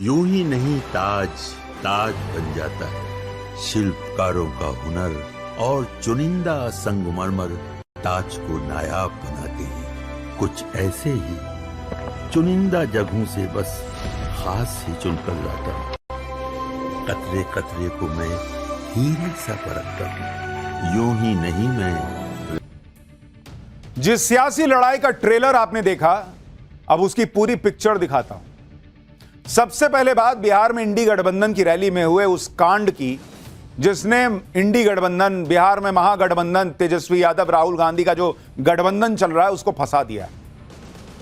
यूं ही नहीं ताज ताज बन जाता है। शिल्पकारों का हुनर और चुनिंदा संगमरमर ताज को नायाब बनाते हैं। कुछ ऐसे ही चुनिंदा जगहों से बस खास ही चुनकर लाता हूँ। कतरे कतरे को मैं हीरे सा परखता हूँ। यूं ही नहीं मैं। जिस सियासी लड़ाई का ट्रेलर आपने देखा, अब उसकी पूरी पिक्चर दिखाता हूं। सबसे पहले बात बिहार में इंडी गठबंधन की रैली में हुए उस कांड की, जिसने इंडी गठबंधन, बिहार में महागठबंधन, तेजस्वी यादव राहुल गांधी का जो गठबंधन चल रहा है, उसको फंसा दिया।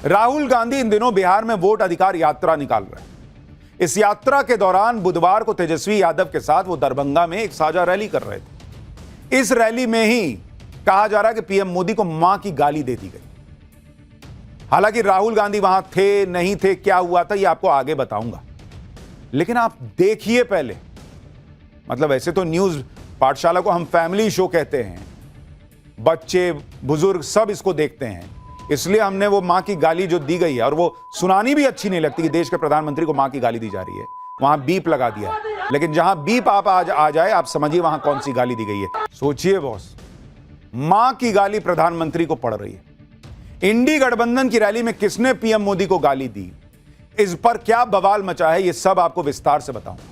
राहुल गांधी इन दिनों बिहार में वोट अधिकार यात्रा निकाल रहे हैं। इस यात्रा के दौरान बुधवार को तेजस्वी यादव के साथ वो दरभंगा में एक साझा रैली कर रहे थे। इस रैली में ही कहा जा रहा है कि पीएम मोदी को मां की गाली दे दी गई। हालांकि राहुल गांधी वहां थे नहीं थे, क्या हुआ था, ये आपको आगे बताऊंगा। लेकिन आप देखिए पहले, मतलब ऐसे तो न्यूज पाठशाला को हम फैमिली शो कहते हैं, बच्चे बुजुर्ग सब इसको देखते हैं, इसलिए हमने वो मां की गाली जो दी गई है, और वो सुनानी भी अच्छी नहीं लगती कि देश के प्रधानमंत्री को मां की गाली दी जा रही है, वहां बीप लगा दिया है। लेकिन जहां बीप आप आ जाए, आप समझिए वहां कौन सी गाली दी गई है। सोचिए बॉस, मां की गाली प्रधानमंत्री को पड़ रही है। इंडी गठबंधन की रैली में किसने पीएम मोदी को गाली दी, इस पर क्या बवाल मचा है, यह सब आपको विस्तार से बताऊंगा।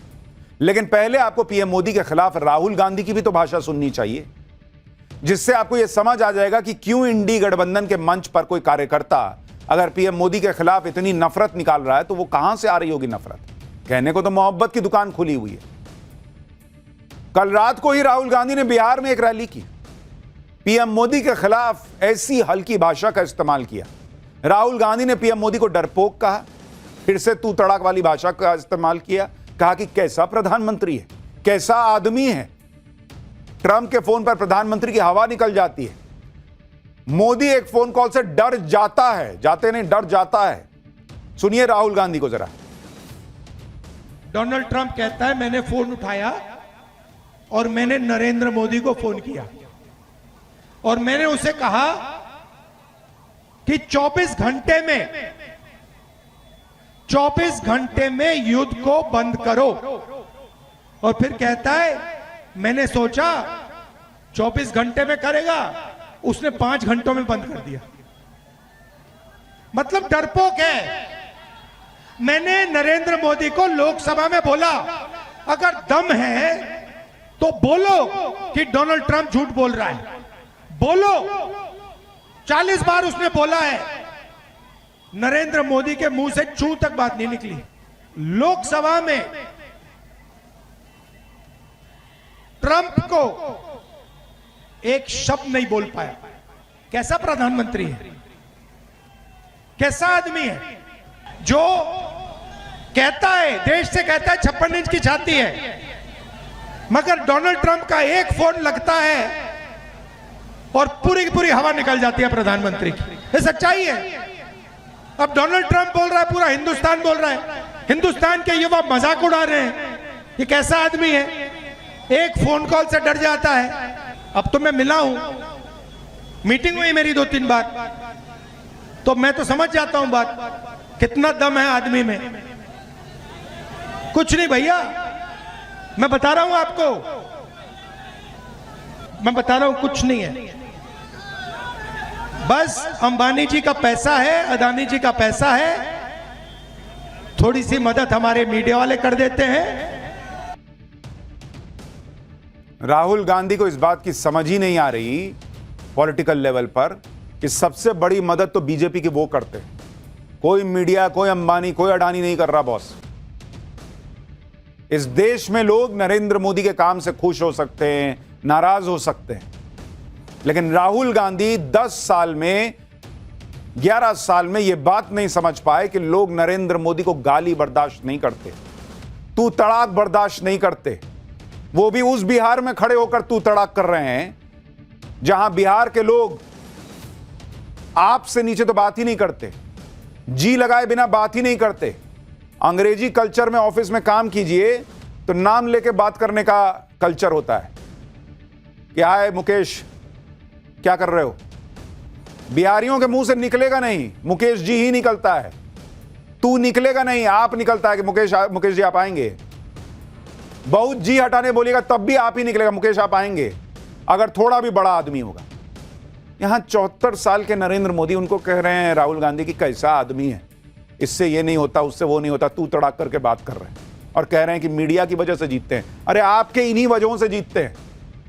लेकिन पहले आपको पीएम मोदी के खिलाफ राहुल गांधी की भी तो भाषा सुननी चाहिए, जिससे आपको यह समझ आ जाएगा कि क्यों इंडी गठबंधन के मंच पर कोई कार्यकर्ता अगर पीएम मोदी के खिलाफ इतनी नफरत निकाल रहा है, तो वो कहां से आ रही होगी नफरत। कहने को तो मोहब्बत की दुकान खुली हुई है। कल रात को ही राहुल गांधी ने बिहार में एक रैली की, पीएम मोदी के खिलाफ ऐसी हल्की भाषा का इस्तेमाल किया। राहुल गांधी ने पीएम मोदी को डरपोक कहा, फिर से तू तड़ाक वाली भाषा का इस्तेमाल किया, कहा कि कैसा प्रधानमंत्री है, कैसा आदमी है। ट्रंप के फोन पर प्रधानमंत्री की हवा निकल जाती है। मोदी एक फोन कॉल से डर जाता है, जाते नहीं डर जाता है। सुनिए राहुल गांधी को जरा। डोनाल्ड ट्रंप कहता है मैंने फोन उठाया और मैंने नरेंद्र मोदी को फोन किया और मैंने उसे कहा कि 24 घंटे में युद्ध को बंद करो। और फिर कहता है मैंने सोचा 24 घंटे में करेगा, उसने 5 घंटों में बंद कर दिया। मतलब डरपोक है। मैंने नरेंद्र मोदी को लोकसभा में बोला, अगर दम है तो बोलो कि डोनाल्ड ट्रंप झूठ बोल रहा है, बोलो। 40 बार उसने बोला है, नरेंद्र मोदी के मुंह से चू तक बात नहीं निकली। लोकसभा में ट्रंप को एक शब्द नहीं बोल पाया। कैसा प्रधानमंत्री है, कैसा आदमी है, जो कहता है, देश से कहता है 56 इंच की छाती है, मगर डोनाल्ड ट्रंप का एक फोन लगता है और पूरी की पूरी हवा निकल जाती है प्रधानमंत्री की। ये सच्चाई है। अब डोनाल्ड ट्रंप बोल रहा है, पूरा हिंदुस्तान बोल रहा है, हिंदुस्तान के युवा मजाक उड़ा रहे हैं, ये कैसा आदमी है, एक फोन कॉल से डर जाता है। अब तो मैं मिला हूं, मीटिंग हुई मेरी 2-3 बार, तो मैं तो समझ जाता हूं बात, कितना दम है आदमी में। कुछ नहीं भैया, मैं बता रहा हूं आपको, मैं बता रहा हूं, कुछ नहीं है। बस अंबानी जी का पैसा है, अदानी जी का पैसा है, थोड़ी सी मदद हमारे मीडिया वाले कर देते हैं। राहुल गांधी को इस बात की समझ ही नहीं आ रही पॉलिटिकल लेवल पर कि सबसे बड़ी मदद तो बीजेपी की वो करते हैं। कोई मीडिया, कोई अंबानी, कोई अडानी नहीं कर रहा बॉस। इस देश में लोग नरेंद्र मोदी के काम से खुश हो सकते हैं, नाराज हो सकते हैं, लेकिन राहुल गांधी 10 साल में, 11 साल में यह बात नहीं समझ पाए कि लोग नरेंद्र मोदी को गाली बर्दाश्त नहीं करते, तू तड़ाक बर्दाश्त नहीं करते। वो भी उस बिहार में खड़े होकर तू तड़ाक कर रहे हैं जहां बिहार के लोग आपसे नीचे तो बात ही नहीं करते, जी लगाए बिना बात ही नहीं करते। अंग्रेजी कल्चर में ऑफिस में काम कीजिए तो नाम लेके बात करने का कल्चर होता है। क्या है मुकेश, क्या कर रहे हो? बिहारियों के मुंह से निकलेगा नहीं, मुकेश जी ही निकलता है। तू निकलेगा नहीं, आप निकलता है कि मुकेश जी आप आएंगे। बहुत जी हटाने बोलेगा तब भी आप ही निकलेगा, मुकेश आप आएंगे, अगर थोड़ा भी बड़ा आदमी होगा। यहां 74 साल के नरेंद्र मोदी उनको कह रहे हैं राहुल गांधी की कैसा आदमी है, इससे ये नहीं होता, उससे वो नहीं होता, तू तड़ाक करके बात कर रहे हैं और कह रहे हैं कि मीडिया की वजह से जीतते हैं। अरे आपके इन्हीं वजहों से जीतते हैं।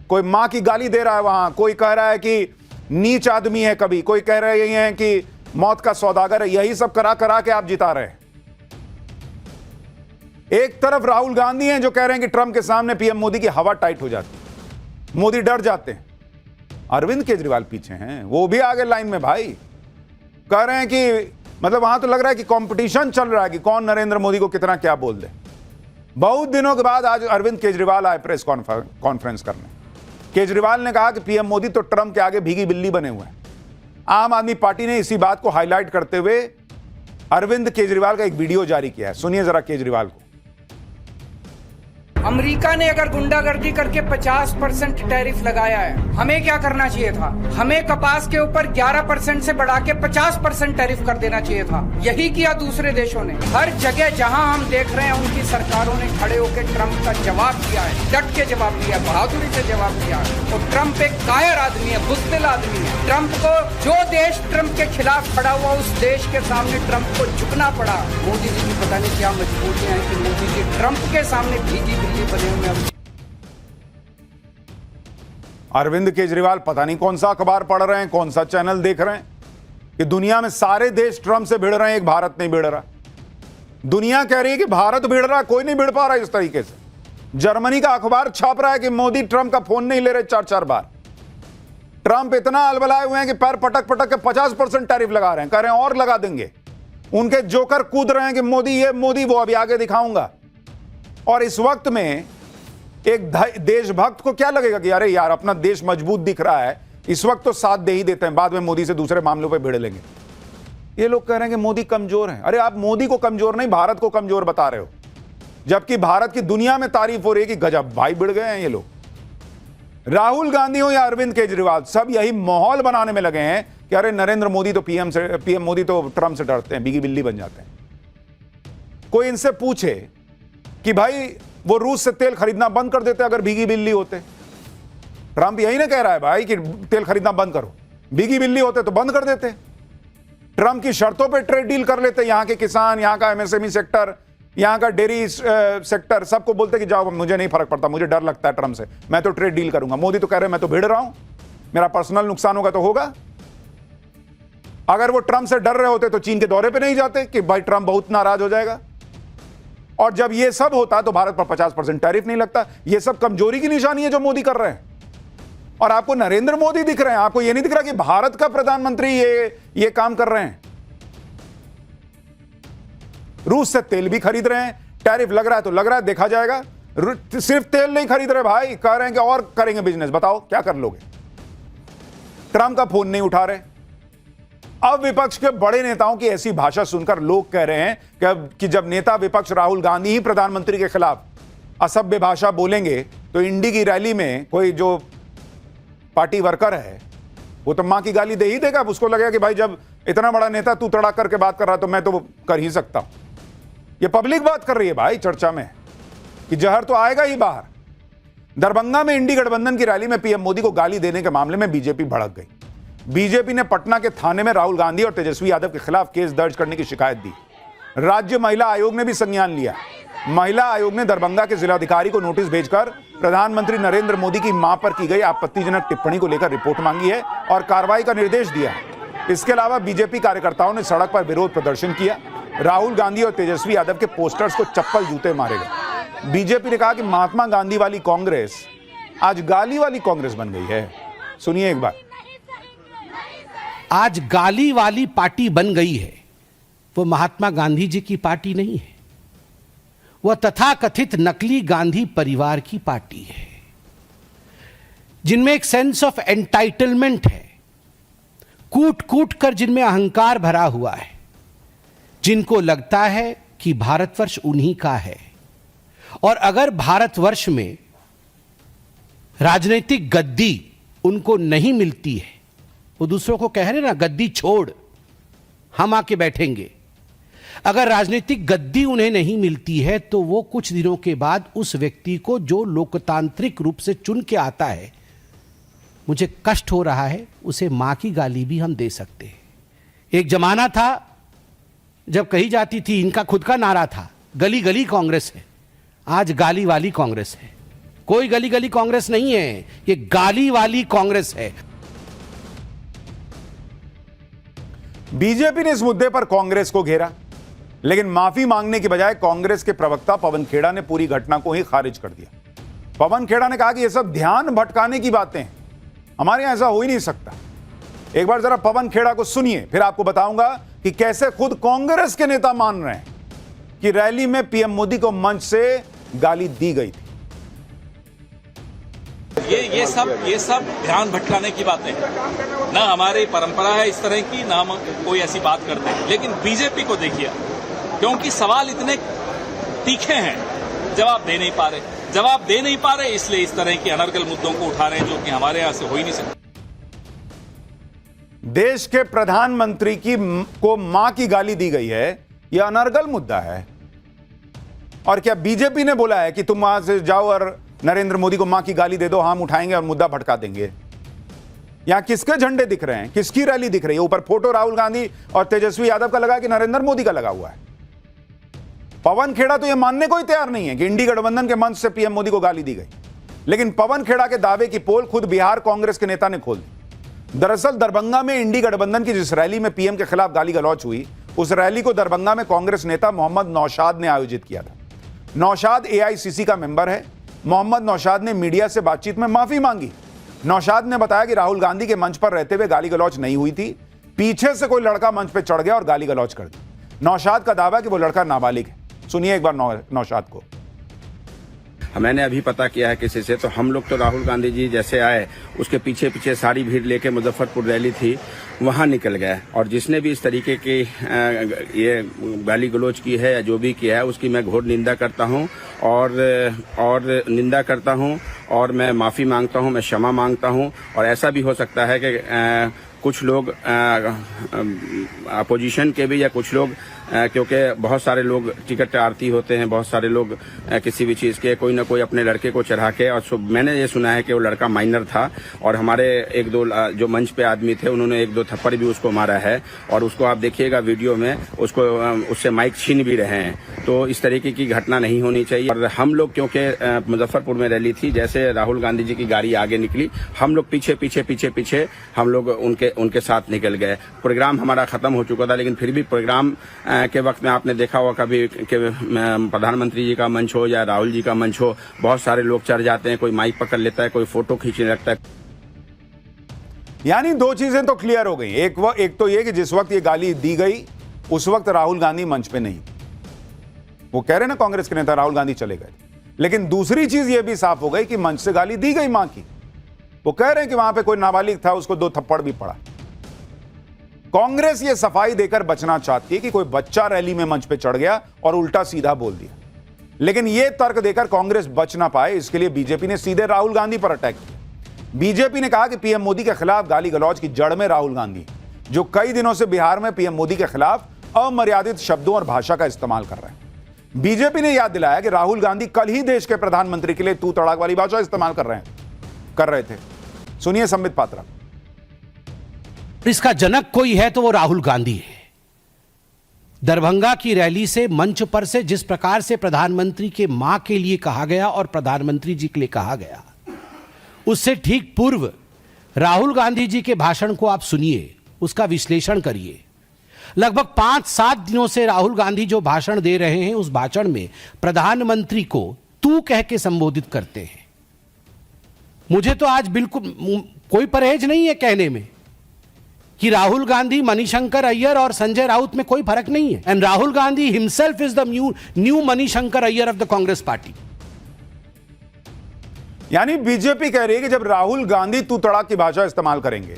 कोई मां की गाली दे रहा है वहां, कोई कह रहा है कि नीच आदमी है, कभी कोई कह रहे हैं कि मौत का सौदागर है, यही सब करा करा के आप जिता रहे हैं। एक तरफ राहुल गांधी हैं जो कह रहे हैं कि ट्रंप के सामने पीएम मोदी की हवा टाइट हो जाती है, मोदी डर जाते हैं। अरविंद केजरीवाल पीछे हैं, वो भी आगे लाइन में भाई, कह रहे हैं कि मतलब वहां तो लग रहा है कि कंपटीशन चल रहा है कि कौन नरेंद्र मोदी को कितना क्या बोल दे। बहुत दिनों के बाद आज अरविंद केजरीवाल आए प्रेस कॉन्फ्रेंस करने। केजरीवाल ने कहा कि पीएम मोदी तो ट्रंप के आगे भीगी बिल्ली बने हुए हैं। आम आदमी पार्टी ने इसी बात को हाईलाइट करते हुए अरविंद केजरीवाल का एक वीडियो जारी किया है, सुनिए जरा केजरीवाल को। अमेरिका ने अगर गुंडागर्दी करके 50% टैरिफ लगाया है, हमें क्या करना चाहिए था? हमें कपास के ऊपर 11% से बढ़ा के 50% टैरिफ कर देना चाहिए था। यही किया दूसरे देशों ने। हर जगह जहां हम देख रहे हैं उनकी सरकारों ने खड़े होकर ट्रंप का जवाब दिया है, डट के जवाब दिया, बहादुरी से जवाब दिया है। और ट्रंप एक कायर आदमी है, बुज़दिल आदमी है। ट्रंप को जो देश ट्रंप के खिलाफ खड़ा हुआ उस देश के सामने ट्रंप को झुकना पड़ा। मोदी जी की पता नहीं क्या मजबूरियां हैं कि मोदी जी ट्रंप के सामने भीगी बिल्ली बने हुए हैं। अरविंद केजरीवाल पता नहीं कौन सा अखबार पढ़ रहे हैं, कौन सा चैनल देख रहे हैं कि दुनिया में सारे देश ट्रंप से भिड़ रहे हैं, एक भारत नहीं भिड़ रहा। दुनिया कह रही है कि भारत भिड़ रहा, कोई नहीं भिड़ पा रहा इस तरीके से। जर्मनी का अखबार छाप रहा है कि मोदी ट्रंप का फोन नहीं ले रहे 4-4 बार। ट्रंप इतना अलबलाए हुए हैं कि पैर पटक पटक के 50% टैरिफ लगा रहे हैं, कह रहे हैं और लगा देंगे। उनके जोकर कूद रहे हैं कि मोदी ये मोदी वो, अभी आगे दिखाऊंगा। और इस वक्त में एक देशभक्त को क्या लगेगा कि अरे यार अपना देश मजबूत दिख रहा है, इस वक्त तो साथ दे ही देते हैं, बाद में मोदी से दूसरे मामलों पे भिड़ लेंगे। ये लोग कह रहे हैं कि मोदी कमजोर है। अरे आप मोदी को कमजोर नहीं, भारत को कमजोर बता रहे हो, जबकि भारत की दुनिया में तारीफ हो रही है कि गजब भाई भिड़ गए हैं ये लोग। राहुल गांधी हो या अरविंद केजरीवाल, सब यही माहौल बनाने में लगे हैं कि अरे नरेंद्र मोदी तो पीएम मोदी तो ट्रंप से डरते हैं, बिगी बिल्ली बन जाते हैं। कोई इनसे पूछे कि भाई वो रूस से तेल खरीदना बंद कर देते अगर भीगी बिल्ली होते। ट्रंप यही ना कह रहा है भाई कि तेल खरीदना बंद करो, भीगी बिल्ली होते तो बंद कर देते। ट्रंप की शर्तों पे ट्रेड डील कर लेते, यहां के किसान, यहां का एमएसएमई सेक्टर, यहां का डेयरी सेक्टर, सबको बोलते कि जाओ मुझे नहीं फर्क पड़ता, मुझे डर लगता है ट्रंप से, मैं तो ट्रेड डील करूंगा। मोदी तो कह रहे मैं तो भिड़ रहा हूं, मेरा पर्सनल नुकसान होगा तो होगा। अगर वो ट्रंप से डर रहे होते तो चीन के दौरे पे नहीं जाते कि भाई ट्रंप बहुत नाराज हो जाएगा। और जब ये सब होता है तो भारत पर 50% टैरिफ नहीं लगता। ये सब कमजोरी की निशानी है जो मोदी कर रहे हैं। और आपको नरेंद्र मोदी दिख रहे हैं, आपको ये नहीं दिख रहा कि भारत का प्रधानमंत्री ये काम कर रहे हैं। रूस से तेल भी खरीद रहे हैं, टैरिफ लग रहा है तो लग रहा है, देखा जाएगा। सिर्फ तेल नहीं खरीद रहे भाई, कह रहे हैं कि और करेंगे बिजनेस, बताओ क्या कर लोगे। ट्रंप का फोन नहीं उठा रहे। अब विपक्ष के बड़े नेताओं की ऐसी भाषा सुनकर लोग कह रहे हैं कि जब नेता विपक्ष राहुल गांधी ही प्रधानमंत्री के खिलाफ असभ्य भाषा बोलेंगे तो इंडी की रैली में कोई जो पार्टी वर्कर है वो तो मां की गाली दे ही देगा। उसको लगेगा कि भाई जब इतना बड़ा नेता तू तड़ाक करके बात कर रहा तो मैं तो कर ही सकता हूं। ये पब्लिक बात कर रही है भाई चर्चा में कि जहर तो आएगा ही बाहर। दरभंगा में इंडी गठबंधन की रैली में पीएम मोदी को गाली देने के मामले में बीजेपी भड़क गई। बीजेपी ने पटना के थाने में राहुल गांधी और तेजस्वी यादव के खिलाफ केस दर्ज करने की शिकायत दी। राज्य महिला आयोग ने भी संज्ञान लिया। महिला आयोग ने दरभंगा के जिलाधिकारी को नोटिस भेजकर प्रधानमंत्री नरेंद्र मोदी की मां पर की गई आपत्तिजनक टिप्पणी को लेकर रिपोर्ट मांगी है और कार्रवाई का निर्देश दिया है। इसके अलावा बीजेपी कार्यकर्ताओं ने सड़क पर विरोध प्रदर्शन किया। राहुल गांधी और तेजस्वी यादव के पोस्टर्स को चप्पल जूते मारे गए। बीजेपी ने कहा कि महात्मा गांधी वाली कांग्रेस आज गाली वाली कांग्रेस बन गई है। सुनिए एक बार। आज गाली वाली पार्टी बन गई है। वो महात्मा गांधी जी की पार्टी नहीं है, वह तथाकथित नकली गांधी परिवार की पार्टी है, जिनमें एक सेंस ऑफ एंटाइटलमेंट है, कूट कूट कर जिनमें अहंकार भरा हुआ है, जिनको लगता है कि भारतवर्ष उन्हीं का है और अगर भारतवर्ष में राजनीतिक गद्दी उनको नहीं मिलती है, वो दूसरों को कह रहे ना गद्दी छोड़ हम आके बैठेंगे। अगर राजनीतिक गद्दी उन्हें नहीं मिलती है तो वो कुछ दिनों के बाद उस व्यक्ति को जो लोकतांत्रिक रूप से चुन के आता है, मुझे कष्ट हो रहा है, उसे मां की गाली भी हम दे सकते हैं। एक जमाना था जब कही जाती थी, इनका खुद का नारा था, गली गली कांग्रेस है। आज गाली वाली कांग्रेस है। कोई गली गली कांग्रेस नहीं है, ये गाली वाली कांग्रेस है। बीजेपी ने इस मुद्दे पर कांग्रेस को घेरा, लेकिन माफी मांगने की बजाय कांग्रेस के प्रवक्ता पवन खेड़ा ने पूरी घटना को ही खारिज कर दिया। पवन खेड़ा ने कहा कि यह सब ध्यान भटकाने की बातें हैं, हमारे यहां ऐसा हो ही नहीं सकता। एक बार जरा पवन खेड़ा को सुनिए, फिर आपको बताऊंगा कि कैसे खुद कांग्रेस के नेता मान रहे हैं कि रैली में पीएम मोदी को मंच से गाली दी गई थी। ये सब ध्यान भटकाने की बातें हैं। ना हमारी परंपरा है इस तरह की, ना हम कोई ऐसी बात करते हैं। लेकिन बीजेपी को देखिए, क्योंकि सवाल इतने तीखे हैं, जवाब दे नहीं पा रहे, इसलिए इस तरह के अनर्गल मुद्दों को उठा रहे हैं, जो कि हमारे यहां से हो ही नहीं सकते। देश के प्रधानमंत्री को मां की गाली दी गई है, यह अनर्गल मुद्दा है। और क्या बीजेपी ने बोला है कि तुम वहां से जाओ और नरेंद्र मोदी को मां की गाली दे दो, हम उठाएंगे और मुद्दा भटका देंगे? यहां किसके झंडे दिख रहे हैं, किसकी रैली दिख रही है? ऊपर फोटो राहुल गांधी और तेजस्वी यादव का लगा कि नरेंद्र मोदी का लगा हुआ है। पवन खेड़ा तो यह मानने को ही तैयार नहीं है कि इंडी गठबंधन के मंच से पीएम मोदी को गाली दी गई। लेकिन पवन खेड़ा के दावे की पोल खुद बिहार कांग्रेस के नेता ने खोल दी। दरअसल दरभंगा में इंडी गठबंधन की जिस रैली में पीएम के खिलाफ गाली गलौच हुई, उस रैली को दरभंगा में कांग्रेस नेता मोहम्मद नौशाद ने आयोजित किया था। नौशाद एआईसीसी का मेंबर है। मोहम्मद नौशाद ने मीडिया से बातचीत में माफी मांगी। नौशाद ने बताया कि राहुल गांधी के मंच पर रहते हुए गाली गलौच नहीं हुई थी, पीछे से कोई लड़का मंच पर चढ़ गया और गाली गलौच कर दी। नौशाद का दावा कि वो लड़का नाबालिग है। सुनिए एक बार नौशाद को। मैंने अभी पता किया है किसी से, तो हम लोग तो राहुल गांधी जी जैसे आए, उसके पीछे पीछे सारी भीड़ लेके मुजफ्फरपुर रैली थी, वहां निकल गए। और जिसने भी इस तरीके की ये गाली गलौज की है या जो भी किया है, उसकी मैं घोर निंदा करता हूं और निंदा करता हूं और मैं माफी मांगता हूं, मैं क्षमा मांगता हूं। और ऐसा भी हो सकता है कि कुछ लोग अपोजिशन के भी, या कुछ लोग, क्योंकि बहुत सारे लोग टिकट आरती होते हैं, बहुत सारे लोग किसी भी चीज़ के कोई ना कोई अपने लड़के को चढ़ा के, और मैंने ये सुना है कि वो लड़का माइनर था और हमारे एक दो जो मंच पे आदमी थे, उन्होंने एक दो थप्पड़ भी उसको मारा है। और उसको आप देखिएगा वीडियो में, उसको उससे माइक छीन भी रहे हैं। तो इस तरीके की घटना नहीं होनी चाहिए। और हम लोग, क्योंकि मुजफ्फरपुर में रैली थी, जैसे राहुल गांधी जी की गाड़ी आगे निकली, हम लोग पीछे पीछे पीछे पीछे हम लोग उनके साथ निकल गए। प्रोग्राम हमारा खत्म हो चुका था, लेकिन फिर भी प्रोग्राम के वक्त में आपने देखा होगा कभी कि प्रधानमंत्री जी का मंच हो या राहुल जी का मंच हो, बहुत सारे लोग चढ़ जाते हैं, कोई माइक पकड़ लेता है, कोई फोटो खींचने लगता है। यानी दो चीजें तो क्लियर हो गई। एक तो ये कि जिस वक्त ये गाली दी गई, उस वक्त राहुल गांधी मंच पे नहीं। वो कह रहे ना कांग्रेस के नेता राहुल गांधी चले गए। लेकिन दूसरी चीज ये भी साफ हो गई कि मंच से गाली दी गई मां की। वो कह रहे हैं कि वहां पे कोई नाबालिग था, उसको 2 थप्पड़ भी पड़ा। कांग्रेस ये सफाई देकर बचना चाहती है कि कोई बच्चा रैली में मंच पे चढ़ गया और उल्टा सीधा बोल दिया। लेकिन यह तर्क देकर कांग्रेस बच ना पाए, इसके लिए बीजेपी ने सीधे राहुल गांधी पर अटैक किया। बीजेपी ने कहा कि पीएम मोदी के खिलाफ गाली गलौज की जड़ में राहुल गांधी, जो कई दिनों से बिहार में पीएम मोदी के खिलाफ अमर्यादित शब्दों और भाषा का इस्तेमाल कर रहे हैं। बीजेपी ने याद दिलाया कि राहुल गांधी कल ही देश के प्रधानमंत्री के लिए तू तड़ाक वाली भाषा इस्तेमाल कर रहे थे। सुनिए संबित पात्रा। इसका जनक कोई है तो वो राहुल गांधी है। दरभंगा की रैली से, मंच पर से जिस प्रकार से प्रधानमंत्री के मां के लिए कहा गया और प्रधानमंत्री जी के लिए कहा गया, उससे ठीक पूर्व राहुल गांधी जी के भाषण को आप सुनिए, उसका विश्लेषण करिए। लगभग 5-7 दिनों से राहुल गांधी जो भाषण दे रहे हैं, उस भाषण में प्रधानमंत्री को तू कह के संबोधित करते हैं। मुझे तो आज बिल्कुल कोई परहेज नहीं है कहने में कि राहुल गांधी, मणिशंकर अय्यर और संजय राउत में कोई फर्क नहीं है। And Rahul Gandhi himself is the new Manishankar Iyer of the Congress party. यानी बीजेपी कह रही है कि जब राहुल गांधी तू तड़ाक की भाषा इस्तेमाल करेंगे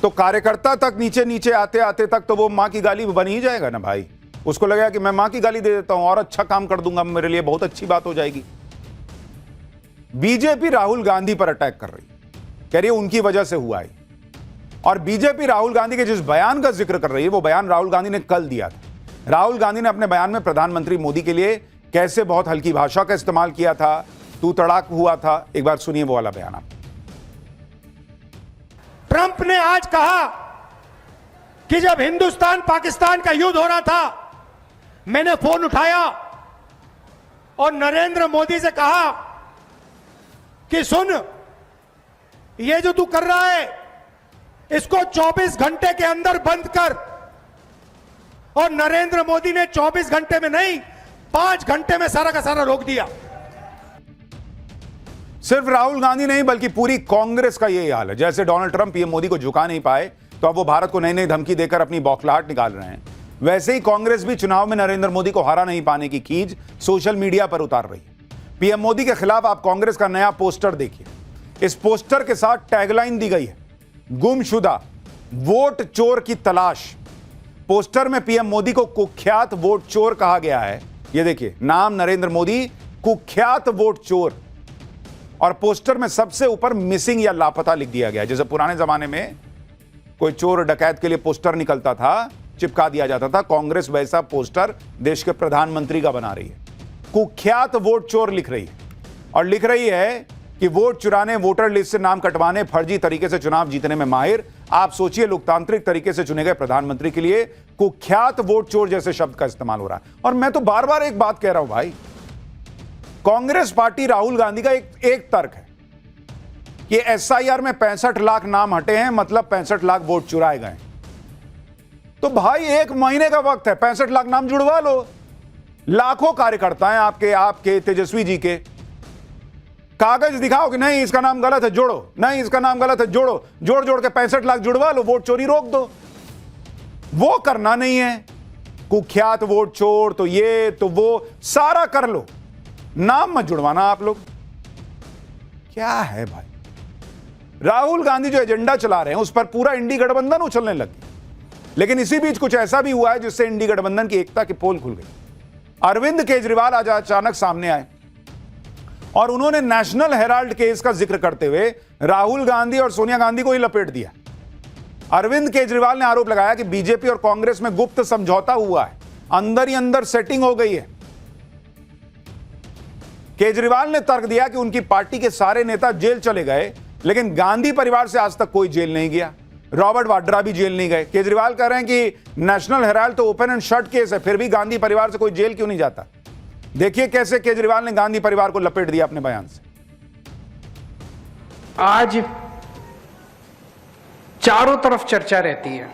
तो कार्यकर्ता तक नीचे नीचे आते आते तक तो वो मां की गाली बन ही जाएगा ना भाई। उसको लगेगा कि मैं मां की गाली दे देता हूं और अच्छा काम कर दूंगा, मेरे लिए बहुत अच्छी बात हो जाएगी। बीजेपी राहुल गांधी पर अटैक कर रही, कह रही है उनकी वजह से हुआ है। और बीजेपी राहुल गांधी के जिस बयान का जिक्र कर रही है, वो बयान राहुल गांधी ने कल दिया था। राहुल गांधी ने अपने बयान में प्रधानमंत्री मोदी के लिए कैसे बहुत हल्की भाषा का इस्तेमाल किया था, तू तड़ाक हुआ था। एक बार सुनिए वो वाला बयान आप। ट्रंप ने आज कहा कि जब हिंदुस्तान पाकिस्तान का युद्ध हो रहा था, मैंने फोन उठाया और नरेंद्र मोदी से कहा कि सुन, ये जो तू कर रहा है इसको 24 घंटे के अंदर बंद कर। और नरेंद्र मोदी ने 24 घंटे में नहीं, 5 घंटे में सारा का सारा रोक दिया। सिर्फ राहुल गांधी नहीं बल्कि पूरी कांग्रेस का यही हाल है। जैसे डोनाल्ड ट्रंप पीएम मोदी को झुका नहीं पाए तो अब वो भारत को नई नई धमकी देकर अपनी बौखलाहट निकाल रहे हैं, वैसे ही कांग्रेस भी चुनाव में नरेंद्र मोदी को हरा नहीं पाने की खींच सोशल मीडिया पर उतार रही है। पीएम मोदी के खिलाफ आप कांग्रेस का नया पोस्टर देखिए। इस पोस्टर के साथ टैगलाइन दी गई है, गुमशुदा वोट चोर की तलाश। पोस्टर में पीएम मोदी को कुख्यात वोट चोर कहा गया है। यह देखिए, नाम नरेंद्र मोदी, कुख्यात वोट चोर, और पोस्टर में सबसे ऊपर मिसिंग या लापता लिख दिया गया। जैसे पुराने जमाने में कोई चोर डकैत के लिए पोस्टर निकलता था, चिपका दिया जाता था, कांग्रेस वैसा पोस्टर देश के प्रधानमंत्री का बना रही है। कुख्यात वोट चोर लिख रही है और लिख रही है कि वोट चुराने, वोटर लिस्ट से नाम कटवाने, फर्जी तरीके से चुनाव जीतने में माहिर। आप सोचिए, लोकतांत्रिक तरीके से चुने गए प्रधानमंत्री के लिए कुख्यात वोट चोर जैसे शब्द का इस्तेमाल हो रहा है। और मैं तो बार बार एक बात कह रहा हूं भाई, कांग्रेस पार्टी, राहुल गांधी का एक तर्क है कि एसआईआर में 65 लाख नाम हटे हैं, मतलब 65 लाख वोट चुराए गए। तो भाई 1 महीने का वक्त है, 65 लाख नाम जुड़वा लो। लाखों कार्यकर्ता हैं आपके तेजस्वी जी के। कागज दिखाओ कि नहीं इसका नाम गलत है जोड़ो, नहीं इसका नाम गलत है जोड़ो, जोड़ जोड़ के 65 लाख जुड़वा लो, वोट चोरी रोक दो। वो करना नहीं है। कुख्यात वोट चोर, तो ये तो वो सारा कर लो, नाम मत जुड़वाना आप लोग। क्या है भाई, राहुल गांधी जो एजेंडा चला रहे हैं उस पर पूरा इंडी गठबंधन उछलने लग गया। लेकिन इसी बीच कुछ ऐसा भी हुआ है जिससे इंडी गठबंधन की एकता की पोल खुल गई। अरविंद केजरीवाल आज अचानक सामने आए और उन्होंने नेशनल हेराल्ड केस का जिक्र करते हुए राहुल गांधी और सोनिया गांधी को ही लपेट दिया। अरविंद केजरीवाल ने आरोप लगाया कि बीजेपी और कांग्रेस में गुप्त समझौता हुआ है, अंदर ही अंदर सेटिंग हो गई है। केजरीवाल ने तर्क दिया कि उनकी पार्टी के सारे नेता जेल चले गए, लेकिन गांधी परिवार से आज तक कोई जेल नहीं गया। रॉबर्ट वाड्रा भी जेल नहीं गए। केजरीवाल कह रहे हैं कि नेशनल हेराल्ड तो ओपन एंड शट केस है, फिर भी गांधी परिवार से कोई जेल क्यों नहीं जाता। देखिए कैसे केजरीवाल ने गांधी परिवार को लपेट दिया अपने बयान से। आज चारों तरफ चर्चा रहती है,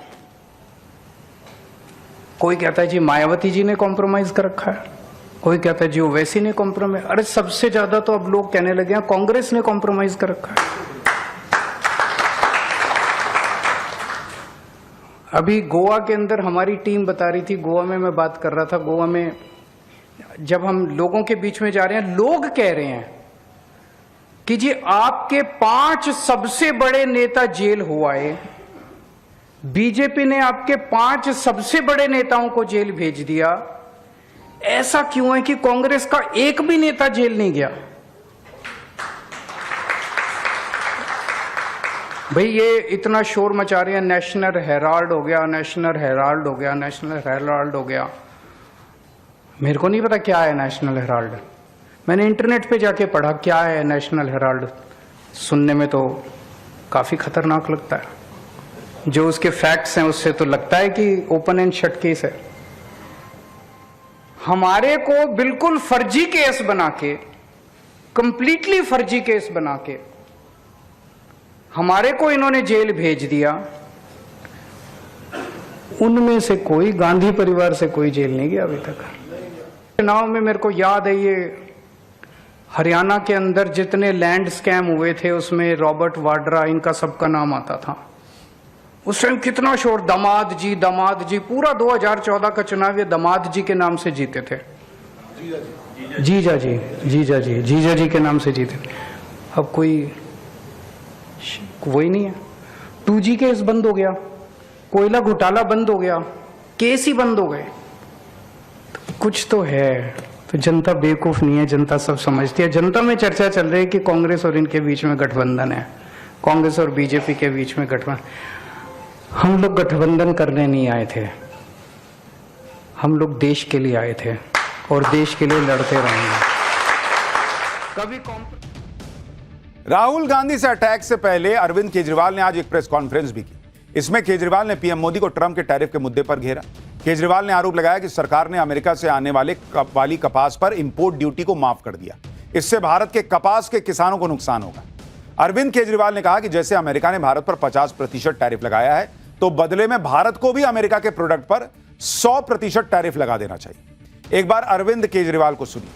कोई कहता है जी मायावती जी ने कॉम्प्रोमाइज कर रखा है, कोई कहता है जी ओवैसी ने कॉम्प्रोमाइज। अरे सबसे ज्यादा तो अब लोग कहने लगे हैं कांग्रेस ने कॉम्प्रोमाइज कर रखा है। अभी गोवा के अंदर हमारी टीम बता रही थी, गोवा में मैं बात कर रहा था, गोवा में जब हम लोगों के बीच में जा रहे हैं, लोग कह रहे हैं कि जी आपके 5 सबसे बड़े नेता जेल हुआए, बीजेपी ने आपके 5 सबसे बड़े नेताओं को जेल भेज दिया, ऐसा क्यों है कि कांग्रेस का एक भी नेता जेल नहीं गया। भाई ये इतना शोर मचा रहे हैं, नेशनल हेराल्ड हो गया, नेशनल हेराल्ड हो गया, नेशनल हेराल्ड हो गया। मेरे को नहीं पता क्या है नेशनल हेराल्ड, मैंने इंटरनेट पे जाके पढ़ा क्या है नेशनल हेराल्ड। सुनने में तो काफी खतरनाक लगता है, जो उसके फैक्ट्स हैं उससे तो लगता है कि ओपन एंड शट केस है। हमारे को बिल्कुल फर्जी केस बना के, कंप्लीटली फर्जी केस बना के हमारे को इन्होंने जेल भेज दिया। उनमें से कोई, गांधी परिवार से कोई जेल नहीं गया अभी तक। चुनाव में मेरे को याद है, ये हरियाणा के अंदर जितने लैंड स्कैम हुए थे उसमें रॉबर्ट वाड्रा, इनका सबका नाम आता था। उस टाइम कितना शोर, दामाद जी, पूरा 2014 का चुनाव ये दामाद जी के नाम से जीते थे। जीजा जी के नाम से जीते थे। अब कोई वही नहीं है। 2G केस बंद हो गया, कोयला घोटाला बंद हो गया, केस ही बंद हो गए। तो कुछ तो है। तो जनता बेवकूफ नहीं है, जनता सब समझती है। जनता में चर्चा चल रही है कि कांग्रेस और इनके बीच में गठबंधन है, कांग्रेस और बीजेपी के बीच में गठबंधन। हम लोग गठबंधन करने नहीं आए थे, हम लोग देश के लिए आए थे और देश के लिए लड़ते रहेंगे। कभी राहुल गांधी से अटैक से पहले अरविंद केजरीवाल ने आज एक प्रेस कॉन्फ्रेंस भी की। इसमें केजरीवाल ने पीएम मोदी को ट्रंप के टैरिफ के मुद्दे पर घेरा। केजरीवाल ने आरोप लगाया कि सरकार ने अमेरिका से आने वाली कपास पर इंपोर्ट ड्यूटी को माफ कर दिया। इससे भारत के कपास के किसानों को नुकसान होगा। अरविंद केजरीवाल ने कहा कि जैसे अमेरिका ने भारत पर 50% टैरिफ लगाया है, तो बदले में भारत को भी अमेरिका के प्रोडक्ट पर 100% टैरिफ लगा देना चाहिए। एक बार अरविंद केजरीवाल को सुनिए।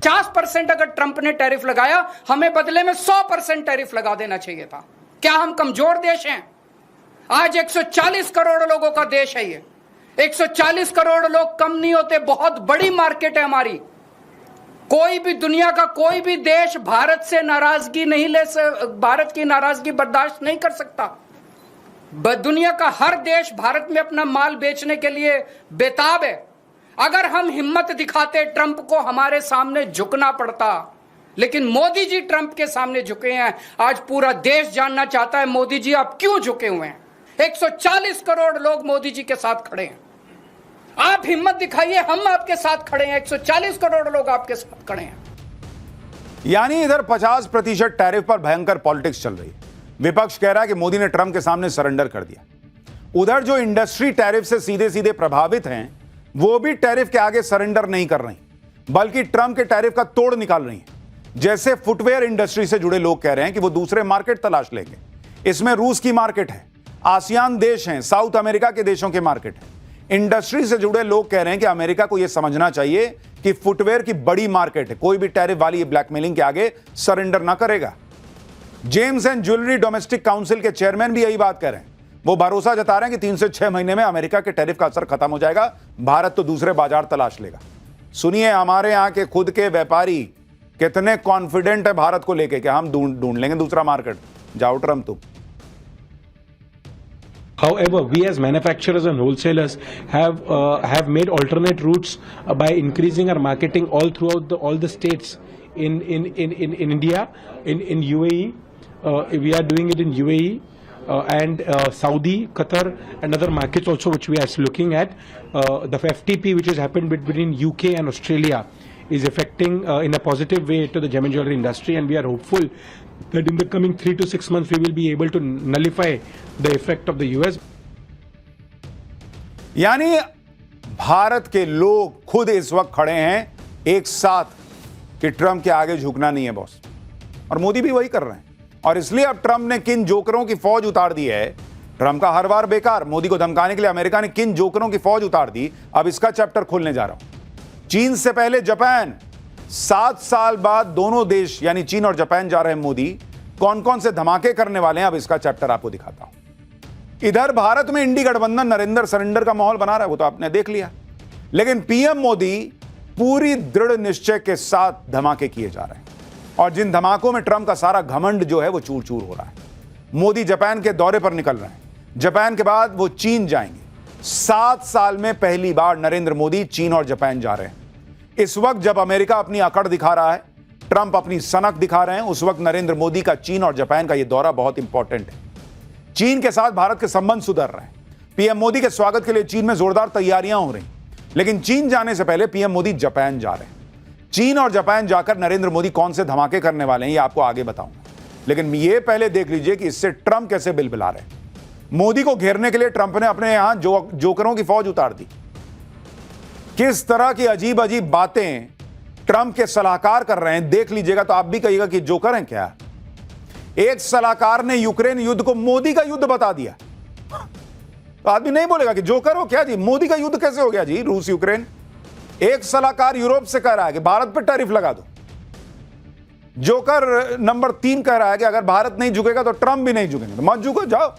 50% अगर ट्रंप ने टैरिफ लगाया, हमें बदले में 100% टैरिफ लगा देना चाहिए था। क्या हम कमजोर देश हैं? आज 140 करोड़ लोगों का देश है ये। 140 करोड़ लोग कम नहीं होते, बहुत बड़ी मार्केट है हमारी। कोई भी दुनिया का कोई भी देश भारत से नाराजगी नहीं भारत की नाराजगी बर्दाश्त नहीं कर सकता। दुनिया का हर देश भारत में अपना माल बेचने के लिए बेताब है। अगर हम हिम्मत दिखाते, ट्रंप को हमारे सामने झुकना पड़ता, लेकिन मोदी जी ट्रंप के सामने झुके हैं। आज पूरा देश जानना चाहता है मोदी जी आप क्यों झुके हुए हैं। 140 करोड़ लोग मोदी जी के साथ खड़े हैं। आप हिम्मत दिखाइए, हम आपके साथ खड़े हैं। 140 करोड़ लोग आपके साथ खड़े हैं। यानी इधर 50% टैरिफ पर भयंकर पॉलिटिक्स चल रही है। विपक्ष कह रहा है कि मोदी ने ट्रंप के सामने सरेंडर कर दिया। उधर जो इंडस्ट्री टैरिफ से सीधे सीधे प्रभावित हैं, वो भी टैरिफ के आगे सरेंडर नहीं कर रही, बल्कि ट्रंप के टैरिफ का तोड़ निकाल रही हैं। जैसे फुटवेयर इंडस्ट्री से जुड़े लोग कह रहे हैं कि वो दूसरे मार्केट तलाश लेंगे। इसमें रूस की मार्केट है, आसियान देश हैं, साउथ अमेरिका के देशों के मार्केट है। इंडस्ट्री से जुड़े लोग कह रहे हैं कि अमेरिका को यह समझना चाहिए कि फुटवेयर की बड़ी मार्केट है, कोई भी टैरिफ वाली ब्लैकमेलिंग के आगे सरेंडर ना करेगा। James and jewellery domestic council के चेयरमैन भी यही बात कह रहे हैं। वो भरोसा जता रहे हैं कि 3 से 6 महीने में अमेरिका के टैरिफ का असर खत्म हो जाएगा, भारत तो दूसरे बाजार तलाश लेगा। सुनिए हमारे यहां के खुद के व्यापारी कितने कॉन्फिडेंट है भारत को लेके कि हम ढूंढ लेंगे दूसरा मार्केट। जाओ ट्रंप तुम। However, we as manufacturers and wholesalers have made alternate routes by increasing our marketing all throughout all the states in India, in UAE. We are doing it in UAE and Saudi, Qatar, and other markets also, which we are looking at. The FTP, which has happened between UK and Australia, is affecting in a positive way to the gem and jewelry industry, and we are hopeful that in the coming 3 to 6 months we will be able to nullify the effect of the US. यानी भारत के लोग खुद इस वक्त खड़े हैं एक साथ कि ट्रंप के आगे झुकना नहीं है बॉस, और मोदी भी वही कर रहे हैं। और इसलिए अब ट्रंप ने किन जोकरों की फौज उतार दी है। ट्रंप का हर बार बेकार, मोदी को धमकाने के लिए अमेरिका ने किन जोकरों की फौज उतार दी, अब इसका चैप्टर खोलने जा रहा हूं। चीन से पहले जापान, 7 साल बाद दोनों देश यानी चीन और जापान जा रहे हैं मोदी। कौन कौन से धमाके करने वाले हैं, अब इसका चैप्टर आपको दिखाता हूं। इधर भारत में इंडी गठबंधन नरेंद्र सरेंडर का माहौल बना रहा है, वो तो आपने देख लिया। लेकिन पीएम मोदी पूरी दृढ़ निश्चय के साथ धमाके किए जा रहे हैं, और जिन धमाकों में ट्रंप का सारा घमंड जो है वो चूर चूर हो रहा है। मोदी जापान के दौरे पर निकल रहे हैं, जापान के बाद वो चीन जाएंगे। 7 साल में पहली बार नरेंद्र मोदी चीन और जापान जा रहे हैं। इस वक्त जब अमेरिका अपनी अकड़ दिखा रहा है, ट्रंप अपनी सनक दिखा रहे हैं, उस वक्त नरेंद्र मोदी का चीन और जापान का यह दौरा बहुत इंपॉर्टेंट है। चीन के साथ भारत के संबंध सुधर रहे हैं। पीएम मोदी के स्वागत के लिए चीन में जोरदार तैयारियां हो रही, लेकिन चीन जाने से पहले पीएम मोदी जापान जा रहे हैं। चीन और जापान जाकर नरेंद्र मोदी कौन से धमाके करने वाले हैं ये आपको आगे बताऊंगा, लेकिन ये पहले देख लीजिए कि इससे ट्रंप कैसे बिलबिला रहे हैं। मोदी को घेरने के लिए ट्रंप ने अपने यहां जोकरों की फौज उतार दी। किस तरह की अजीब अजीब बातें ट्रंप के सलाहकार कर रहे हैं, देख लीजिएगा तो आप भी कहिएगा कि जोकर हैं क्या। एक सलाहकार ने यूक्रेन युद्ध को मोदी का युद्ध बता दिया, तो आदमी नहीं बोलेगा कि जोकर हो क्या जी, मोदी का युद्ध कैसे हो गया जी रूस यूक्रेन। एक सलाहकार यूरोप से कह रहा है कि भारत पर टैरिफ लगा दो। जोकर नंबर 3 कह रहा है कि अगर भारत नहीं झुकेगा तो ट्रंप भी नहीं झुकेंगे, तो मत झुको जाओ।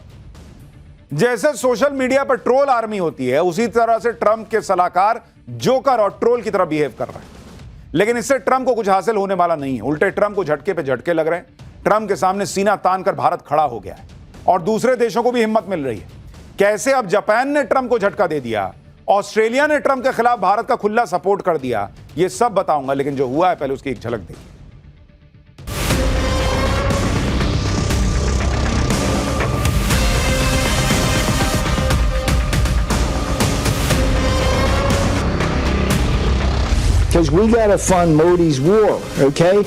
जैसे सोशल मीडिया पर ट्रोल आर्मी होती है, उसी तरह से ट्रंप के सलाहकार जोकर और ट्रोल की तरह बिहेव कर रहे हैं। लेकिन इससे ट्रंप को कुछ हासिल होने वाला नहीं है, उल्टे ट्रंप को झटके पे झटके लग रहे हैं। ट्रंप के सामने सीना तान कर भारत खड़ा हो गया है, और दूसरे देशों को भी हिम्मत मिल रही है। कैसे अब जापान ने ट्रंप को झटका दे दिया, ऑस्ट्रेलिया ने ट्रंप के खिलाफ भारत का खुला सपोर्ट कर दिया, ये सब बताऊंगा। लेकिन जो हुआ है पहले उसकी एक झलक देखिए। because we got to fund Modi's war, okay?